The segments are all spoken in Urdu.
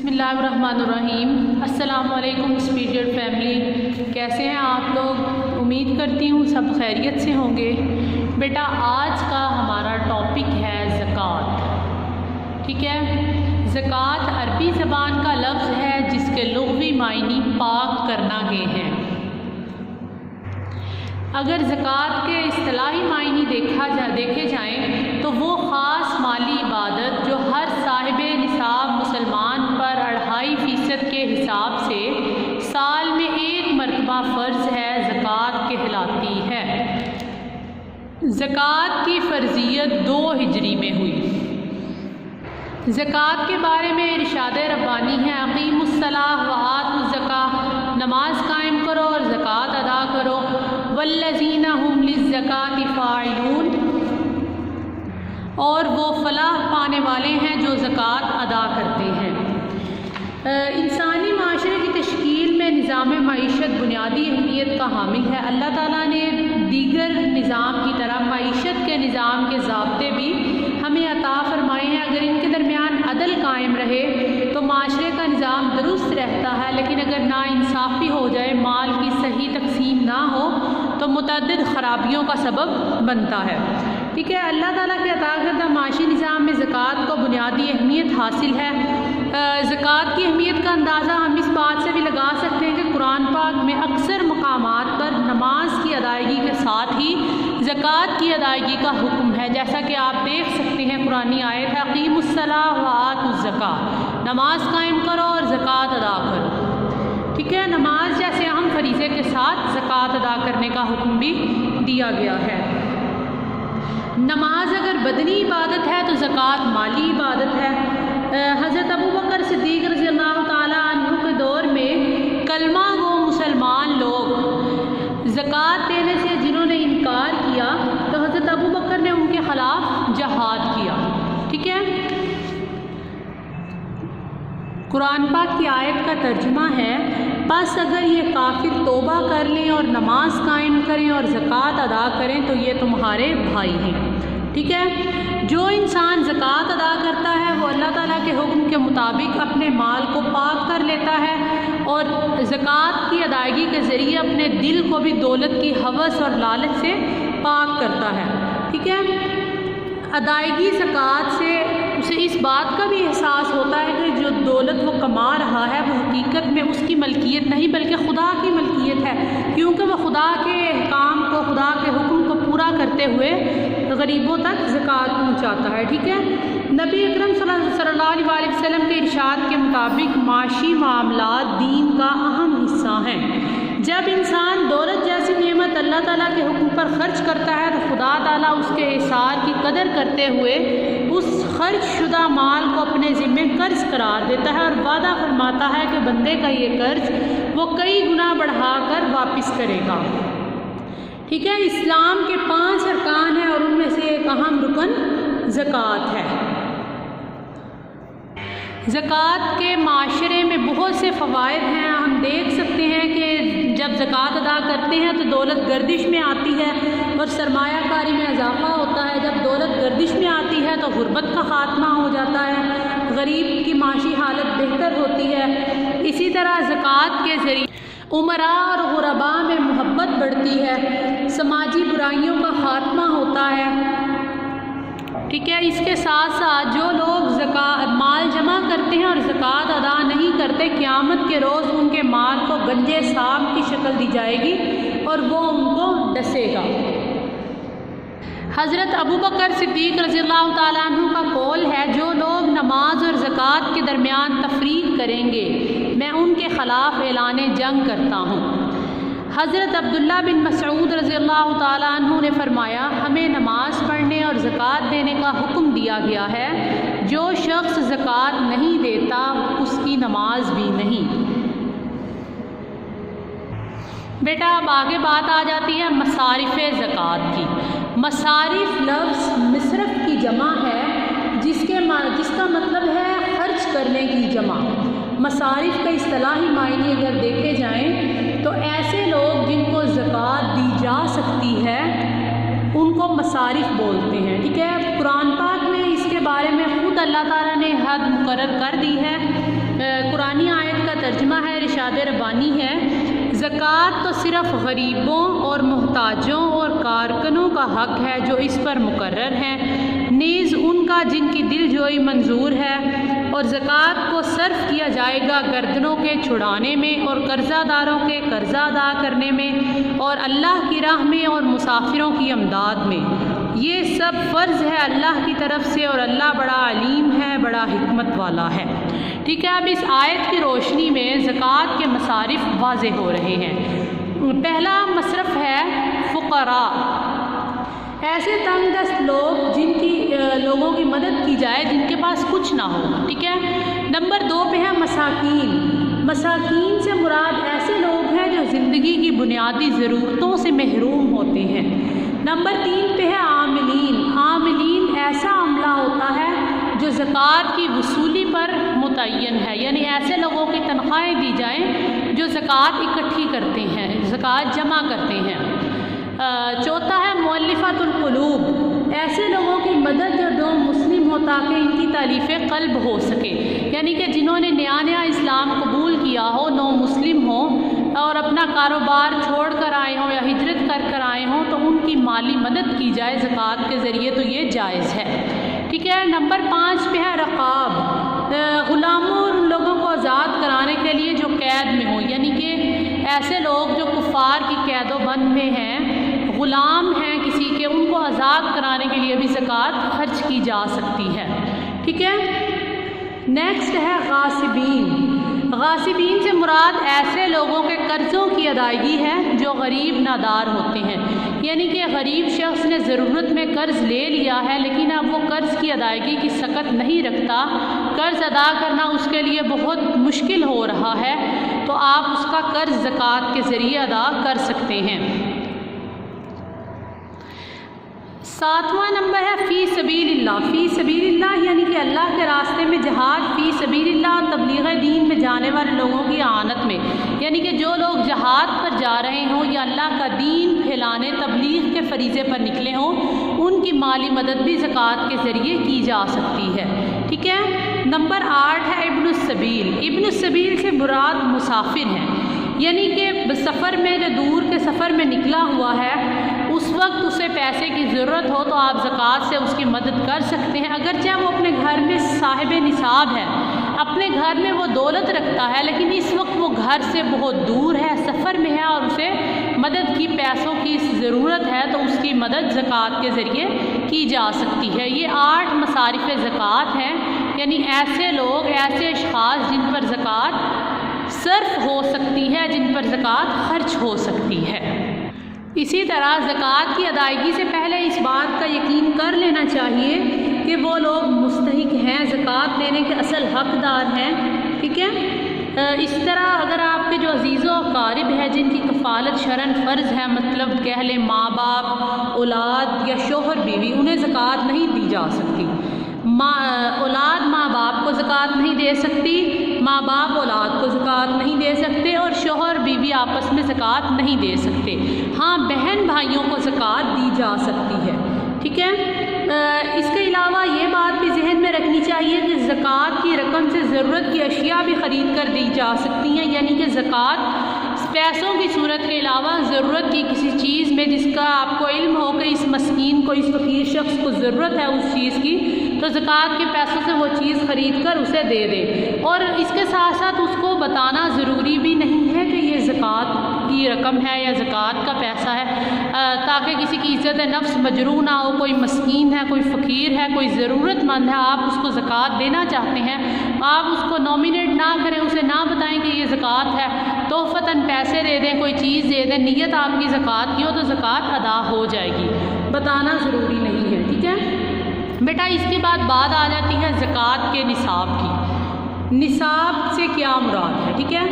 بسم اللہ الرحمن الرحیم۔ السلام علیکم اسپیریٹ فیملی، کیسے ہیں آپ لوگ؟ امید کرتی ہوں سب خیریت سے ہوں گے۔ بیٹا آج کا ہمارا ٹاپک ہے زکوٰۃ، ٹھیک ہے؟ زکوٰۃ عربی زبان کا لفظ ہے جس کے لغوی معنی پاک کرنا کے ہیں۔ اگر زکوٰۃ کے اصطلاحی معنی دیکھے جائیں تو وہ خاص مالی عبادت جو ہر صاحب نصاب مسلمان پر 2.5% کے حساب سے سال میں ایک مرتبہ فرض ہے، زکوٰۃ کہلاتی ہے۔ زکوٰۃ کی فرضیت 2 ہجری میں ہوئی۔ زکوٰۃ کے بارے میں ارشاد ربانی ہے، اقیموا الصلاۃ وآتوا الزکاۃ، نماز قائم کرو اور زکوٰۃ ادا کرو، والذین ھم للزکاۃ فاعلون، اور وہ فلاح پانے والے ہیں جو زکوٰۃ ادا کرتے ہیں۔ انسانی معاشرے کی تشکیل میں نظام معیشت بنیادی اہمیت کا حامل ہے۔ اللہ تعالیٰ نے دیگر نظام کی طرح معیشت کے نظام کے ضابطے بھی ہمیں عطا فرمائے ہیں۔ اگر ان کے درمیان عدل قائم رہے تو معاشرے کا نظام درست رہتا ہے، لیکن اگر ناانصافی ہو جائے، مال کی صحیح تقسیم نہ ہو تو متعدد خرابیوں کا سبب بنتا ہے، ٹھیک ہے؟ اللہ تعالیٰ کے عطا کردہ معاشی نظام میں زکوٰۃ کو بنیادی اہمیت حاصل ہے۔ زکوٰۃ کی اہمیت کا اندازہ ہم اس بات سے بھی لگا سکتے ہیں کہ قرآن پاک میں اکثر مقامات پر نماز کی ادائیگی کے ساتھ ہی زکوٰۃ کی ادائیگی کا حکم ہے، جیسا کہ آپ دیکھ سکتے ہیں قرآنی آیت ہے، اقیموا الصلاۃ وآتوا الزکاۃ، نماز قائم کرو اور زکوٰۃ ادا کرو، ٹھیک ہے؟ نماز جیسے اہم فریضے کے ساتھ زکوٰۃ ادا کرنے کا حکم بھی دیا گیا ہے۔ نماز اگر بدنی عبادت ہے تو زکوٰۃ مالی عبادت ہے۔ حضرت ابوبکر صدیق رضی اللہ تعالیٰ عنہ کے دور میں کلمہ گو مسلمان لوگ زکوٰۃ دینے سے جنہوں نے انکار کیا تو حضرت ابوبکر نے ان کے خلاف جہاد کیا، ٹھیک ہے؟ قرآن پاک کی آیت کا ترجمہ ہے، بس اگر یہ کافر توبہ کر لیں اور نماز قائم کریں اور زکوٰۃ ادا کریں تو یہ تمہارے بھائی ہیں، ٹھیک ہے؟ جو انسان زکوٰۃ ادا کرتا ہے وہ اللہ تعالیٰ کے حکم کے مطابق اپنے مال کو پاک کر لیتا ہے اور زکوٰۃ کی ادائیگی کے ذریعے اپنے دل کو بھی دولت کی ہوس اور لالچ سے پاک کرتا ہے، ٹھیک ہے؟ ادائیگی زکوٰۃ سے اسے اس بات کا بھی احساس ہوتا ہے کہ جو دولت وہ کما رہا ہے وہ حقیقت میں اس کی ملکیت نہیں بلکہ خدا کی ملکیت ہے، کیونکہ وہ خدا کے احکام کو، خدا کے حکم کو پورا کرتے ہوئے غریبوں تک زکوٰۃ پہنچاتا ہے، ٹھیک ہے؟ نبی اکرم صلی اللہ علیہ وسلم کے ارشاد کے مطابق معاشی معاملات دین کا اہم حصہ ہیں۔ جب انسان دولت جیسی نعمت اللہ تعالیٰ کے حکم پر خرچ کرتا ہے تو خدا تعالیٰ اس کے احسان کی قدر کرتے ہوئے اس خرچ شدہ مال کو اپنے ذمے قرض قرار دیتا ہے اور وعدہ فرماتا ہے کہ بندے کا یہ قرض وہ کئی گنا بڑھا کر واپس کرے گا، ٹھیک ہے؟ اسلام کے 5 ارکان ہیں اور ان میں سے ایک اہم رکن زکوٰۃ ہے۔ زکوٰۃ کے معاشرے میں بہت سے فوائد ہیں۔ ہم دیکھ سکتے ہیں کہ جب زکوٰۃ ادا کرتے ہیں تو دولت گردش میں آتی ہے اور سرمایہ کاری میں اضافہ ہوتا ہے۔ جب دولت گردش میں آتی ہے تو غربت کا خاتمہ ہو جاتا ہے، غریب کی معاشی حالت بہتر ہوتی ہے۔ اسی طرح زکوٰۃ کے ذریعے امراء اور غرباء میں محبت بڑھتی ہے، سماجی برائیوں کا خاتمہ ہوتا ہے، ٹھیک ہے؟ اس کے ساتھ ساتھ جو لوگ مال جمع کرتے ہیں اور زکوٰۃ ادا نہیں کرتے، قیامت کے روز ان کے مال کو گنجے سانپ کی شکل دی جائے گی اور وہ ان کو ڈسے گا۔ حضرت ابوبکر صدیق رضی اللہ تعالیٰ عنہ کا قول ہے، جو لوگ نماز اور زکوٰۃ کے درمیان تفریق کریں گے میں ان کے خلاف اعلان جنگ کرتا ہوں۔ حضرت عبداللہ بن مسعود رضی اللہ تعالیٰ عنہ نے فرمایا، ہمیں نماز پڑھنے اور زکوٰۃ دینے کا حکم دیا گیا ہے، جو شخص زکوٰۃ نہیں دیتا اس کی نماز بھی نہیں۔ بیٹا اب آگے بات آ جاتی ہے مصارف زکوٰۃ کی۔ مصارف لفظ مصرف کی جمع ہے جس کا مطلب ہے خرچ کرنے کی جمع۔ مصارف کا اصطلاحی معنی اگر دیکھے جائیں تو ایسے لوگ جن کو زکوٰۃ دی جا سکتی ہے ان کو مصارف بولتے ہیں، ٹھیک ہے؟ قرآن پاک میں اس کے بارے میں خود اللہ تعالیٰ نے حد مقرر کر دی ہے یاد ربانی ہے، زکوٰۃ تو صرف غریبوں اور محتاجوں اور کارکنوں کا حق ہے جو اس پر مقرر ہیں، نیز ان کا جن کی دل جوئی منظور ہے، اور زکوٰۃ کو صرف کیا جائے گا گردنوں کے چھڑانے میں اور قرضہ داروں کے قرضہ ادا کرنے میں اور اللہ کی راہ میں اور مسافروں کی امداد میں۔ یہ سب فرض ہے اللہ کی طرف سے، اور اللہ بڑا علیم ہے، بڑا حکمت والا ہے۔ ٹھیک ہے، اب اس آیت کی روشنی میں زکوٰۃ کے مصارف واضح ہو رہے ہیں۔ پہلا مصرف ہے فقراء، ایسے تنگ دست لوگ جن کی لوگوں کی مدد کی جائے جن کے پاس کچھ نہ ہو۔ ٹھیک ہے، نمبر 2 پہ ہے مساکین۔ مساکین سے مراد ایسے لوگ ہیں جو زندگی کی بنیادی ضرورتوں سے محروم ہوتے ہیں۔ نمبر 3 پہ ہے عاملین۔ عاملین ایسا عملہ ہوتا ہے جو زکوٰۃ کی وصولی پر متعین ہے، یعنی ایسے لوگوں کی تنخواہیں دی جائیں جو زکوٰۃ اکٹھی کرتے ہیں، زکوٰۃ جمع کرتے ہیں۔ چوتھا ہے مؤلفۃ القلوب، ایسے لوگوں کی مدد جو نو مسلم ہو تاکہ ان کی تالیف قلب ہو سکے، یعنی کہ جنہوں نے نیا اسلام قبول کیا ہو، نو مسلم ہو اور اپنا کاروبار چھوڑ کر آئے ہوں یا ہجرت کر آئے ہوں، تو ان کی مالی مدد کی جائے زکوٰۃ کے ذریعے، تو یہ جائز ہے۔ ٹھیک ہے، نمبر 5 پہ ہے رقاب، غلاموں اور ان لوگوں کو آزاد کرانے کے لیے جو قید میں ہوں، یعنی کہ ایسے لوگ جو کفار کی قید و بند میں ہیں، غلام ہیں کسی کے، ان کو آزاد کرانے کے لیے بھی زکوٰۃ خرچ کی جا سکتی ہے۔ ٹھیک ہے، نیکسٹ ہے غاصبین۔ غاصبین سے مراد ایسے لوگوں کے قرضوں کی ادائیگی ہے جو غریب نادار ہوتے ہیں، یعنی کہ غریب شخص نے ضرورت میں قرض لے لیا ہے لیکن اب وہ قرض کی ادائیگی کی سکت نہیں رکھتا، قرض ادا کرنا اس کے لیے بہت مشکل ہو رہا ہے، تو آپ اس کا قرض زکوٰۃ کے ذریعے ادا کر سکتے ہیں۔ 7واں نمبر ہے فی سبیل اللہ۔ فی سبیل اللہ یعنی کہ اللہ کے راستے میں جہاد، فی سبیل اللہ تبلیغ دین میں جانے والے لوگوں کی اعانت میں، یعنی کہ جو لوگ جہاد پر جا رہے ہوں یا اللہ کا دین پھیلانے تبلیغ کے فریضے پر نکلے ہوں، ان کی مالی مدد بھی زکوٰۃ کے ذریعے کی جا سکتی ہے۔ ٹھیک ہے، نمبر 8 ہے ابن السبیل۔ ابن السبیل سے مراد مسافر ہیں، یعنی کہ سفر میں جو دور کے سفر میں نکلا ہوا ہے، اس وقت اسے پیسے کی ضرورت ہو تو آپ زکوٰۃ سے اس کی مدد کر سکتے ہیں، اگرچہ وہ اپنے گھر میں صاحب نصاب ہے، اپنے گھر میں وہ دولت رکھتا ہے، لیکن اس وقت وہ گھر سے بہت دور ہے، سفر میں ہے اور اسے مدد کی پیسوں کی ضرورت ہے، تو اس کی مدد زکوٰۃ کے ذریعے کی جا سکتی ہے۔ یہ 8 مصارف زکوٰۃ ہیں، یعنی ایسے لوگ، ایسے اشخاص جن پر زکوٰۃ صرف ہو سکتی ہے، جن پر زکوٰۃ خرچ ہو سکتی ہے۔ اسی طرح زکوٰۃ کی ادائیگی سے پہلے اس بات کا یقین کر لینا چاہیے کہ وہ لوگ مستحق ہیں، زکوٰۃ لینے کے اصل حقدار ہیں۔ ٹھیک ہے، اس طرح اگر آپ کے جو عزیز و اقارب ہیں جن کی کفالت شرعاً فرض ہے، مطلب کہہ لیں ماں باپ، اولاد یا شوہر بیوی، انہیں زکوٰۃ نہیں دی جا سکتی۔ اولاد ماں باپ کو زکوٰۃ نہیں دے سکتی، ماں باپ اولاد کو زکوٰۃ نہیں دے سکتے، اور شوہر بیوی آپس میں زکوٰۃ نہیں دے سکتے۔ ہاں، بہن بھائیوں کو زکوٰۃ دی جا سکتی ہے۔ ٹھیک ہے، اس کے علاوہ یہ بات بھی ذہن میں رکھنی چاہیے کہ زکوٰۃ کی رقم سے ضرورت کی اشیاء بھی خرید کر دی جا سکتی ہیں، یعنی کہ زکوٰۃ پیسوں کی صورت کے علاوہ ضرورت کی کسی چیز میں جس کا آپ کو علم ہو کہ اس مسکین کو، اس فقیر شخص کو ضرورت ہے اس چیز کی، تو زکوٰۃ کے پیسوں سے وہ چیز خرید کر اسے دے دیں، اور اس کے ساتھ ساتھ اس کو بتانا ضروری بھی نہیں ہے کہ یہ زکوٰۃ کی رقم ہے یا زکوٰۃ کا پیسہ ہے، تاکہ کسی کی عزت نفس مجروح نہ ہو۔ کوئی مسکین ہے، کوئی فقیر ہے، کوئی ضرورت مند ہے، آپ اس کو زکوٰۃ دینا چاہتے ہیں، آپ اس کو نومینیٹ نہ کریں، اسے نہ بتائیں کہ یہ زکوٰۃ ہے، تحفتاً پیسے دے دیں، کوئی چیز دے دیں، نیت آپ کی زکوٰۃ کی ہو تو زکوٰۃ ادا ہو جائے گی، بتانا ضروری نہیں ہے۔ ٹھیک ہے بیٹا، اس کے بعد بات آ جاتی ہے زکوٰۃ کے نصاب کی۔ نصاب سے کیا مراد ہے؟ ٹھیک ہے،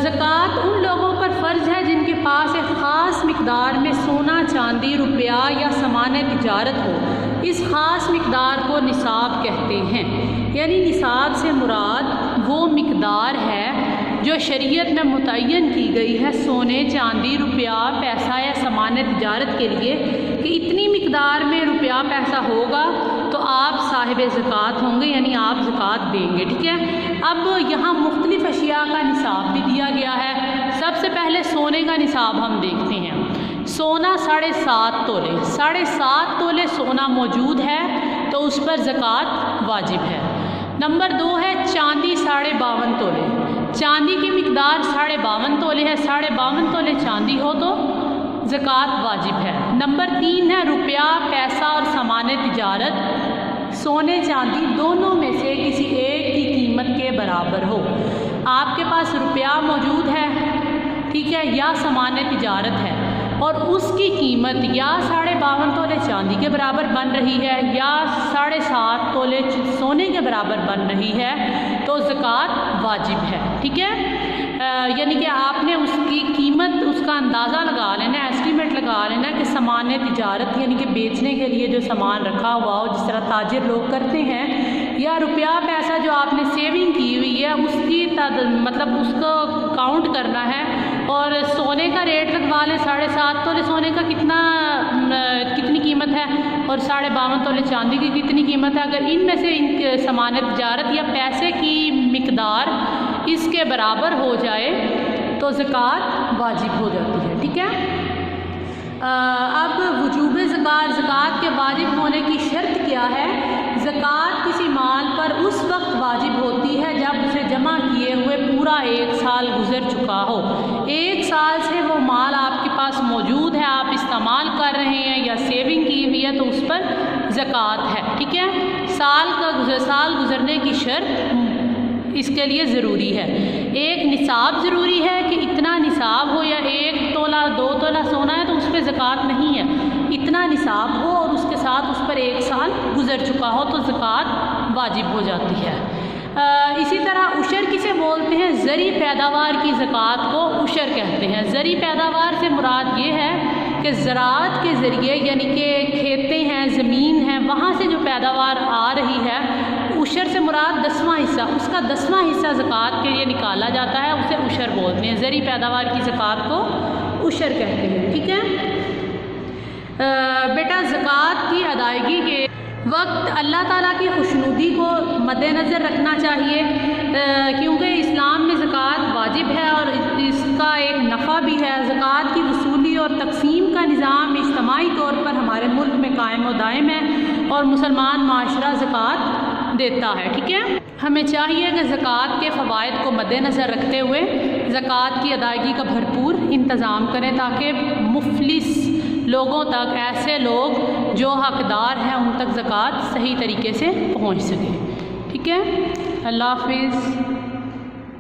زکوٰۃ ان لوگوں پر فرض ہے جن کے پاس ایک خاص مقدار میں سونا، چاندی، روپیہ یا سامان تجارت ہو، اس خاص مقدار کو نصاب کہتے ہیں، یعنی نصاب سے مراد وہ مقدار ہے جو شریعت میں متعین کی گئی ہے سونے، چاندی، روپیہ، پیسہ یا سامان تجارت کے لیے، کہ اتنی مقدار میں روپیہ پیسہ ہوگا تو آپ صاحب زکوٰۃ ہوں گے، یعنی آپ زکوٰۃ دیں گے، ٹھیک ہے۔ اب یہاں مختلف اشیاء کا نصاب بھی دیا گیا ہے۔ سب سے پہلے سونے کا نصاب ہم دیکھتے ہیں۔ سونا 7.5 تولے، 7.5 تولے سونا موجود ہے تو اس پر زکوٰۃ واجب ہے۔ نمبر 2 ہے چاندی 52.5 تولے، چاندی کی مقدار 52.5 تولے ہے، 52.5 تولے چاندی ہو تو زکوٰۃ واجب ہے۔ نمبر 3 ہے روپیہ، پیسہ اور سامان تجارت، سونے چاندی دونوں میں سے کسی ایک کی قیمت کے برابر ہو۔ آپ کے پاس روپیہ موجود ہے، ٹھیک ہے، یا سامان تجارت ہے اور اس کی قیمت یا 52.5 تولے چاندی کے برابر بن رہی ہے یا 7.5 تولے سونے کے برابر بن رہی ہے تو زکوٰۃ واجب ہے، ٹھیک ہے۔ یعنی کہ آپ نے اس کی قیمت، اس کا اندازہ لگا لینا، ایسٹیمیٹ لگا لینا کہ سامان تجارت یعنی کہ بیچنے کے لیے جو سامان رکھا ہوا ہو، جس طرح تاجر لوگ کرتے ہیں، یا روپیہ پیسہ جو آپ نے سیونگ کی ہوئی ہے اس کی مطلب اس کو کاؤنٹ کرنا ہے، اور سونے کا ریٹ لگوا لیں 7.5 تولے سونے کا کتنی قیمت ہے اور 52.5 تولے چاندی کی کتنی قیمت ہے۔ اگر ان میں سے ان سامان تجارت یا پیسے کی مقدار اس کے برابر ہو جائے تو زکوٰۃ واجب ہو جاتی ہے، ٹھیک ہے۔ اب وجوب زکوٰۃ کے واجب ہونے کی شرط کیا ہے؟ زکوٰۃ کسی مال پر اس وقت واجب ہوتی ہے جب اسے جمع کیے ہوئے پورا 1 سال گزر چکا ہو۔ 1 سال سے وہ مال آپ کے پاس موجود ہے، آپ استعمال کر رہے ہیں یا سیونگ کی ہوئی ہے تو اس پر زکوٰۃ ہے، ٹھیک ہے۔ سال گزرنے کی شرط اس کے لیے ضروری ہے۔ ایک نصاب ضروری ہے کہ اتنا نصاب ہو، یا 1 تولہ 2 تولہ سونا ہے تو اس پہ زکوٰۃ نہیں ہے، اتنا نصاب ہو اور اس کے ساتھ اس پر 1 سال گزر چکا ہو تو زکوٰۃ واجب ہو جاتی ہے۔ اسی طرح عشر کسے بولتے ہیں؟ زرعی پیداوار کی زکوٰۃ کو عشر کہتے ہیں۔ زرعی پیداوار سے مراد یہ ہے کہ زراعت کے ذریعے، یعنی کہ کھیتے ہیں، زمین ہے، وہاں سے جو پیداوار آ رہی ہے، عشر سے مراد 10واں حصہ، اس کا 10واں حصہ زکوٰۃ کے لیے نکالا جاتا ہے، اسے عشر بولتے ہیں۔ زرعی پیداوار کی زکوٰۃ کو عشر کہتے ہیں، ٹھیک ہے۔ بیٹا زکوٰۃ کی ادائیگی کے وقت اللہ تعالیٰ کی خوشنودی کو مد نظر رکھنا چاہیے، کیونکہ اسلام میں زکوٰۃ واجب ہے اور اس کا ایک نفع بھی ہے۔ زکوٰۃ کی وصولی اور تقسیم کا نظام اجتماعی طور پر ہمارے ملک میں قائم و دائم ہے اور مسلمان معاشرہ زکوٰۃ دیتا ہے، ٹھیک ہے۔ ہمیں چاہیے کہ زکوٰۃ کے فوائد کو مد نظر رکھتے ہوئے زکوٰۃ کی ادائیگی کا بھرپور انتظام کریں تاکہ مفلس لوگوں تک، ایسے لوگ جو حقدار ہیں، ان تک زکوٰۃ صحیح طریقے سے پہنچ سکے، ٹھیک ہے۔ اللہ حافظ۔